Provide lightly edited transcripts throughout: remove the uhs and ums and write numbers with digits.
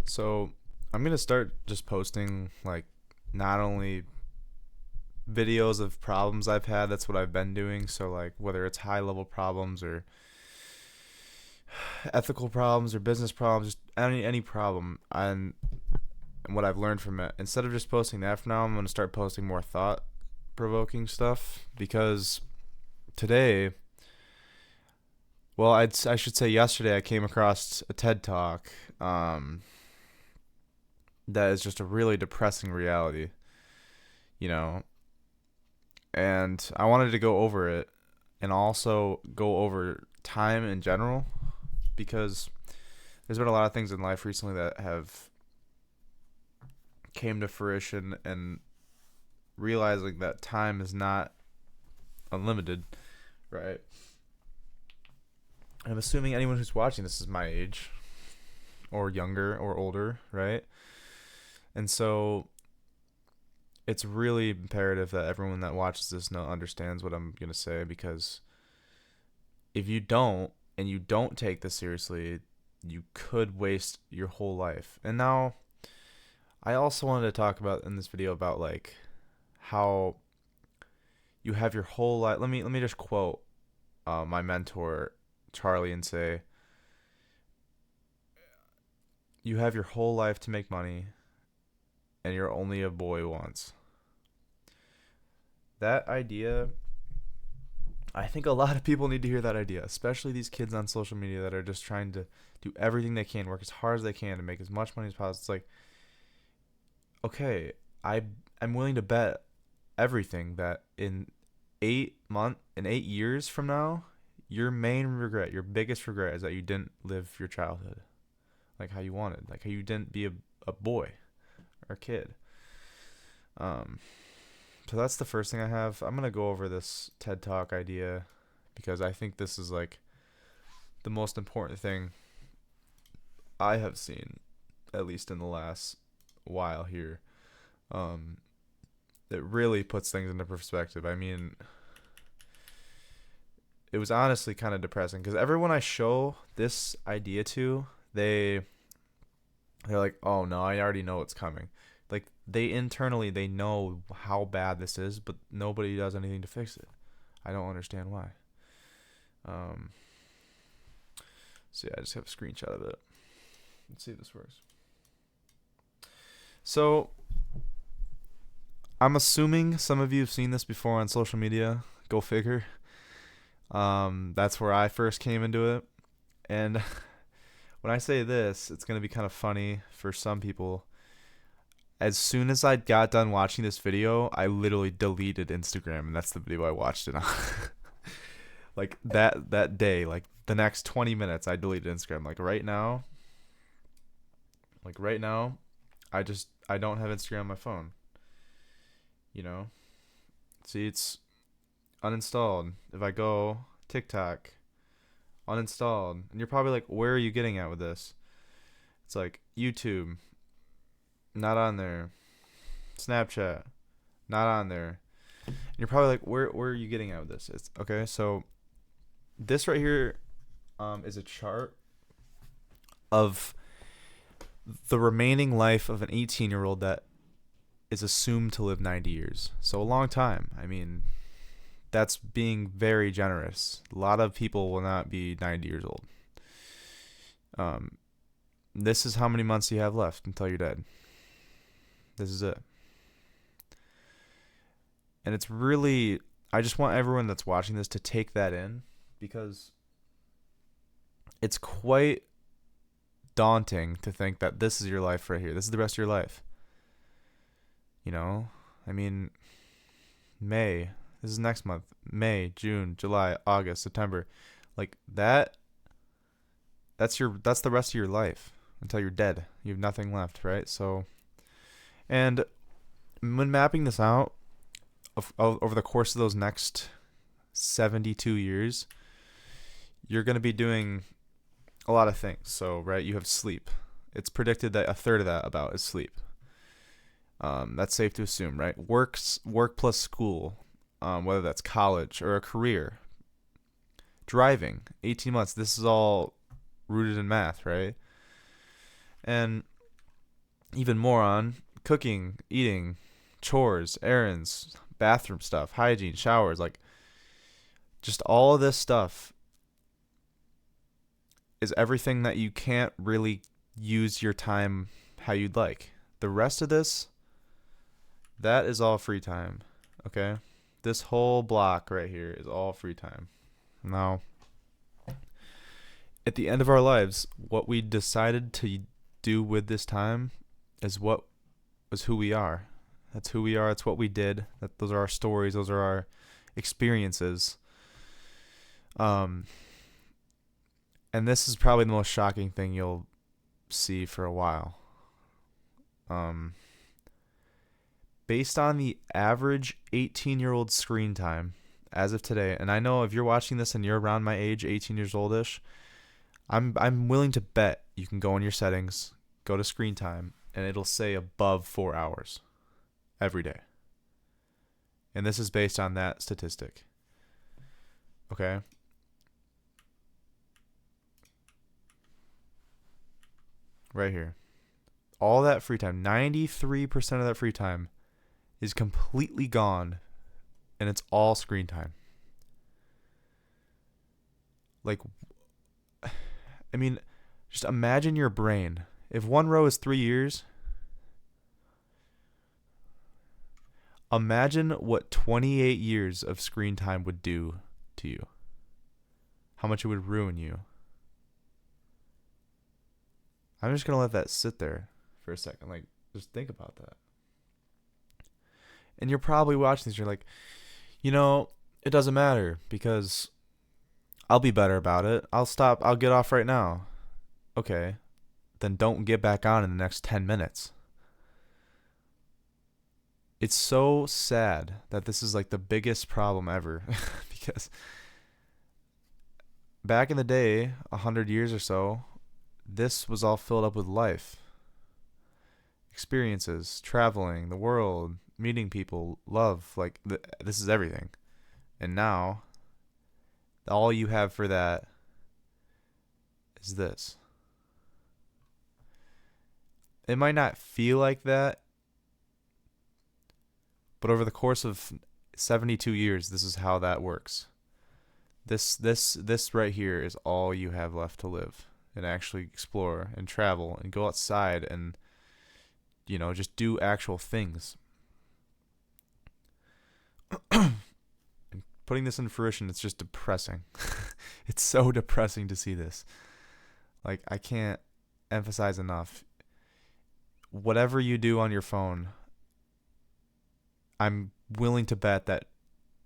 So I'm gonna start just posting like not only videos of problems I've had, that's what I've been doing. So like whether it's high level problems or ethical problems or business problems, just any problem and what I've learned from it. Instead of just posting that from now, I'm gonna start posting more thought provoking stuff because today, well, I should say yesterday I came across a TED talk that is just a really depressing reality, you know, and I wanted to go over it and also go over time in general because there's been a lot of things in life recently that have came to fruition and realizing that time is not unlimited, right? I'm assuming anyone who's watching this is my age or younger or older, right? And so it's really imperative that everyone that watches this understands what I'm going to say because if you don't and you don't take this seriously, you could waste your whole life. And now I also wanted to talk about in this video about like how you have your whole life. Let me just quote my mentor Charlie and say, "You have your whole life to make money, and you're only a boy once." That idea, I think a lot of people need to hear that idea, especially these kids on social media that are just trying to do everything they can, work as hard as they can to make as much money as possible. It's like, okay, I'm willing to bet everything that in 8 years from now, your main regret, your biggest regret is that you didn't live your childhood like how you wanted, like how you didn't be a boy or a kid. Um, so that's the first thing I have. I'm gonna go over this TED Talk idea because I think this is like the most important thing I have seen, at least in the last while here. Um, it really puts things into perspective. I mean, it was honestly kind of depressing because everyone I show this idea to, they're like, "Oh no, I already know what's coming." Like they internally they know how bad this is, but nobody does anything to fix it. I don't understand why. Um, so yeah, I just have a screenshot of it. Let's see if this works. So I'm assuming some of you have seen this before on social media. Go figure. That's where I first came into it, and when I say this, it's gonna be kind of funny for some people. As soon as I got done watching this video, I literally deleted Instagram, and that's the video I watched it on. Like that day, like the next 20 minutes, I deleted Instagram. Like right now, I don't have Instagram on my phone. You know, see, it's uninstalled. If I go TikTok, uninstalled, and you're probably like, where are you getting at with this? It's like YouTube, not on there. Snapchat, not on there. And you're probably like, where are you getting at with this? It's okay. So this right here, is a chart of the remaining life of an 18-year-old that is assumed to live 90 years. So a long time. I mean, that's being very generous. A lot of people will not be 90 years old. Um, this is how many months you have left until you're dead. This is it. And it's really, I just want everyone that's watching this to take that in because it's quite daunting to think that this is your life right here. This is the rest of your life. You know? I mean, May, this is next month. May, June, July, August, September. Like that's the rest of your life until you're dead. You have nothing left, right? So, and when mapping this out over the course of those next 72 years, you're going to be doing a lot of things. So, right, you have sleep. It's predicted that a third of that about is sleep. That's safe to assume, right? Work plus school, whether that's college or a career. Driving, 18 months. This is all rooted in math, right? And even more on cooking, eating, chores, errands, bathroom stuff, hygiene, showers, like just all of this stuff is everything that you can't really use your time how you'd like. The rest of this, that is all free time. Okay? This whole block right here is all free time. Now, at the end of our lives, what we decided to do with this time is what was who we are. That's who we are. That's what we did. Those are our stories. Those are our experiences. And this is probably the most shocking thing you'll see for a while. Based on the average 18-year-old screen time as of today, and I know if you're watching this and you're around my age, 18 years oldish, I'm willing to bet you can go in your settings, go to screen time, and it'll say above 4 hours every day. And this is based on that statistic. Okay? Right here. All that free time, 93% of that free time is completely gone, and it's all screen time. Like, I mean, just imagine your brain. If one row is 3 years, imagine what 28 years of screen time would do to you. How much it would ruin you. I'm just going to let that sit there for a second. Like, just think about that. And you're probably watching this. You're like, it doesn't matter because I'll be better about it. I'll get off right now. Okay. Then don't get back on in the next 10 minutes. It's so sad that this is like the biggest problem ever because back in the day, 100 years or so, this was all filled up with life, experiences, traveling, the world, meeting people, love. Like, this is everything. And now, all you have for that is this. It might not feel like that, but over the course of 72 years, this is how that works. This right here is all you have left to live and actually explore and travel and go outside and just do actual things. And putting this in fruition, it's just depressing. It's so depressing to see this. Like, I can't emphasize enough. Whatever you do on your phone, I'm willing to bet that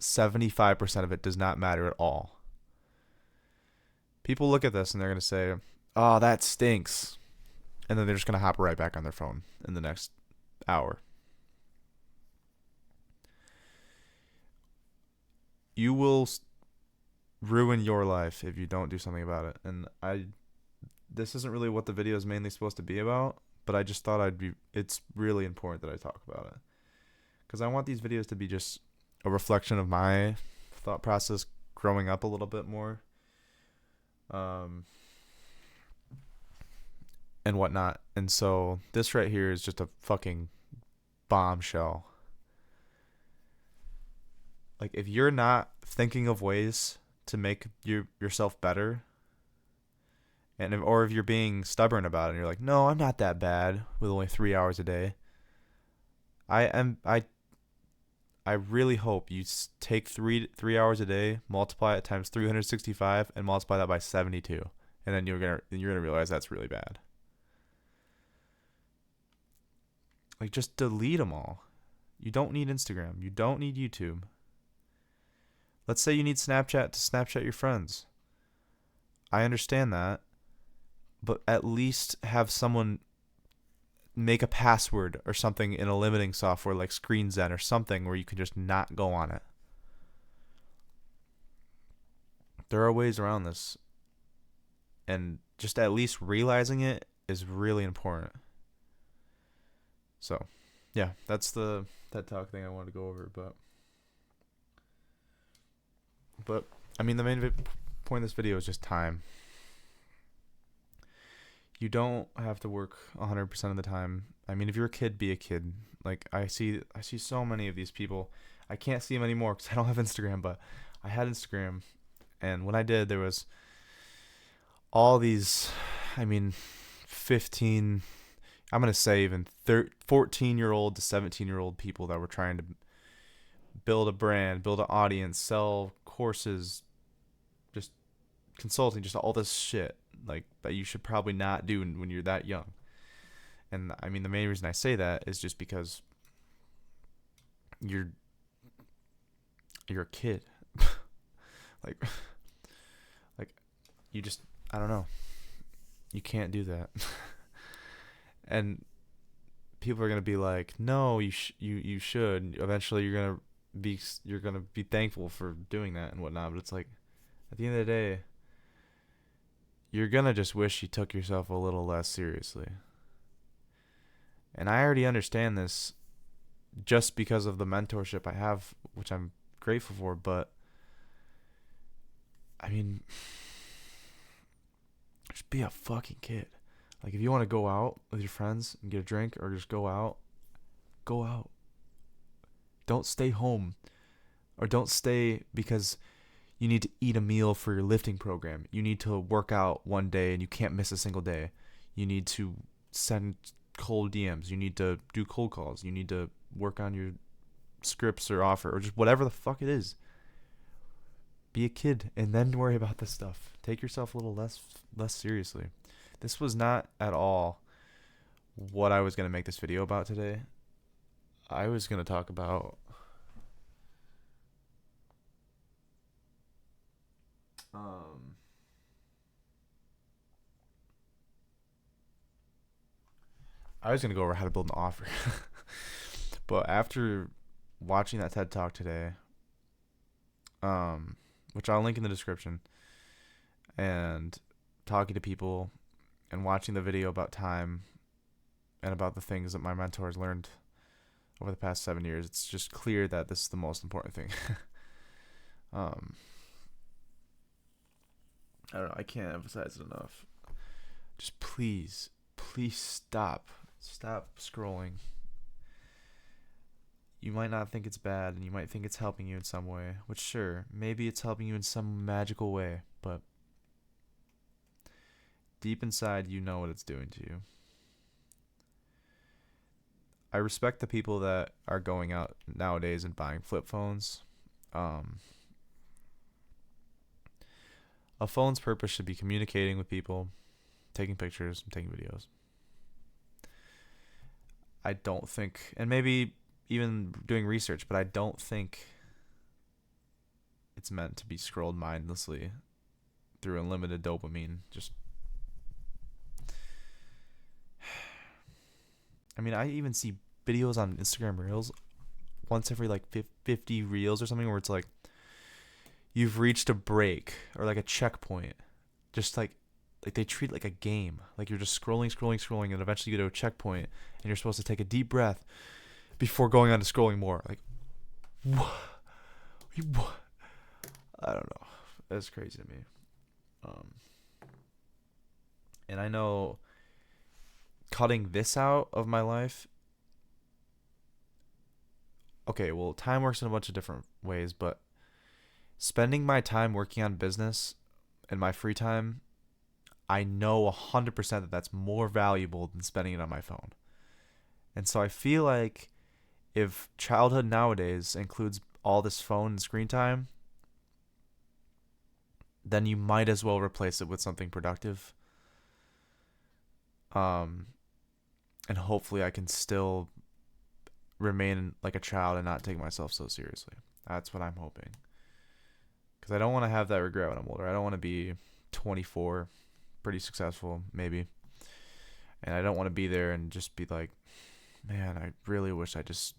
75% of it does not matter at all. People look at this and they're going to say, oh, that stinks. And then they're just going to hop right back on their phone in the next hour. You will ruin your life if you don't do something about it. And this isn't really what the video is mainly supposed to be about, but I just thought it's really important that I talk about it. Because I want these videos to be just a reflection of my thought process growing up a little bit more. And whatnot. And so this right here is just a fucking bombshell. Like, if you're not thinking of ways to make yourself better, or if you're being stubborn about it and you're like, no, I'm not that bad with only 3 hours a day, I really hope you take 3 hours a day, multiply it times 365, and multiply that by 72, and then you're gonna realize that's really bad. Like, just delete them all. You don't need Instagram. You don't need YouTube. Let's say you need Snapchat to Snapchat your friends. I understand that, but at least have someone make a password or something in a limiting software like ScreenZen or something where you can just not go on it. There are ways around this, and just at least realizing it is really important. So, yeah, that's the TED Talk thing I wanted to go over, but I mean, the main point of this video is just time. You don't have to work 100% of the time. I mean, if you're a kid, be a kid. Like I see so many of these people. I can't see them anymore cuz I don't have Instagram, but I had Instagram, and when I did, there was all these, I mean, 15, I'm going to say even 14-year-old to 17-year-old people that were trying to build a brand, build an audience, sell courses, just consulting, just all this shit like that you should probably not do when you're that young. And I mean, the main reason I say that is just because you're you're a kid. like like you just, I don't know. You can't do that. And people are going to be like, "No, you should. Eventually you're going to be thankful for doing that and whatnot." But it's like at the end of the day, you're going to just wish you took yourself a little less seriously. And I already understand this just because of the mentorship I have, which I'm grateful for, but I mean, just be a fucking kid. Like if you want to go out with your friends and get a drink or just go out, go out. Don't stay home, or don't stay because you need to eat a meal for your lifting program. You need to work out one day and you can't miss a single day. You need to send cold DMs. You need to do cold calls. You need to work on your scripts or offer or just whatever the fuck it is. Be a kid and then worry about this stuff. Take yourself a little less seriously. This was not at all what I was going to make this video about today. I was going to talk about I was going to go over how to build an offer. But after watching that TED Talk today, which I'll link in the description, and talking to people and watching the video about time and about the things that my mentors learned over the past 7 years, it's just clear that this is the most important thing. um, I don't know. I can't emphasize it enough. Just please stop. Stop scrolling. You might not think it's bad, and you might think it's helping you in some way, which sure, maybe it's helping you in some magical way, but deep inside, you know what it's doing to you. I respect the people that are going out nowadays and buying flip phones. A phone's purpose should be communicating with people, taking pictures, and taking videos. I don't think, and maybe even doing research, but I don't think it's meant to be scrolled mindlessly through unlimited dopamine. Just, I mean, I even see videos on Instagram Reels once every like 50 reels or something where it's like, you've reached a break or like a checkpoint. Just like they treat it like a game. Like you're just scrolling, and eventually you go to a checkpoint and you're supposed to take a deep breath before going on to scrolling more. Like, what? I don't know. That's crazy to me. And I know cutting this out of my life. Okay, well, time works in a bunch of different ways, but spending my time working on business in my free time, I know 100% that that's more valuable than spending it on my phone. And so I feel like if childhood nowadays includes all this phone and screen time, then you might as well replace it with something productive. And hopefully I can still remain like a child and not take myself so seriously. That's what I'm hoping. Because I don't want to have that regret when I'm older. I don't want to be 24, pretty successful, maybe. And I don't want to be there and just be like, man, I really wish I just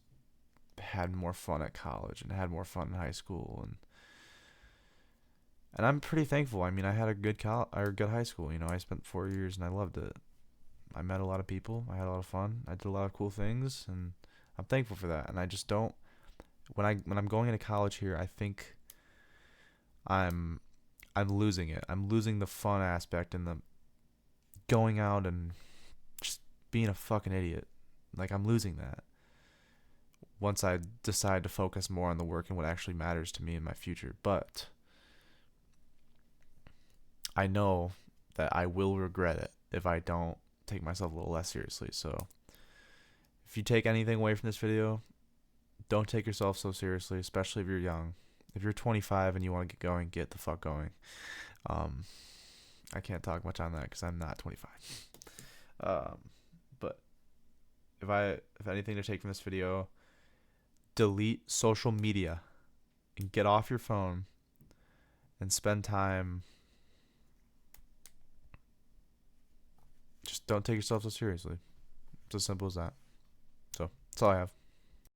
had more fun at college and had more fun in high school. And I'm pretty thankful. I mean, I had a good good high school. You know, I spent 4 years and I loved it. I met a lot of people. I had a lot of fun. I did a lot of cool things, and I'm thankful for that. And I just don't. When I'm going into college here, I think I'm losing it. I'm losing the fun aspect and the going out and just being a fucking idiot. Like, I'm losing that once I decide to focus more on the work and what actually matters to me in my future. But I know that I will regret it if I don't take myself a little less seriously. So if you take anything away from this video, don't take yourself so seriously, especially if you're young. If you're 25 and you want to get going, get the fuck going. I can't talk much on that because I'm not 25. But if anything to take from this video, delete social media and get off your phone and spend time. Just don't take yourself so seriously. It's as simple as that. So that's all I have.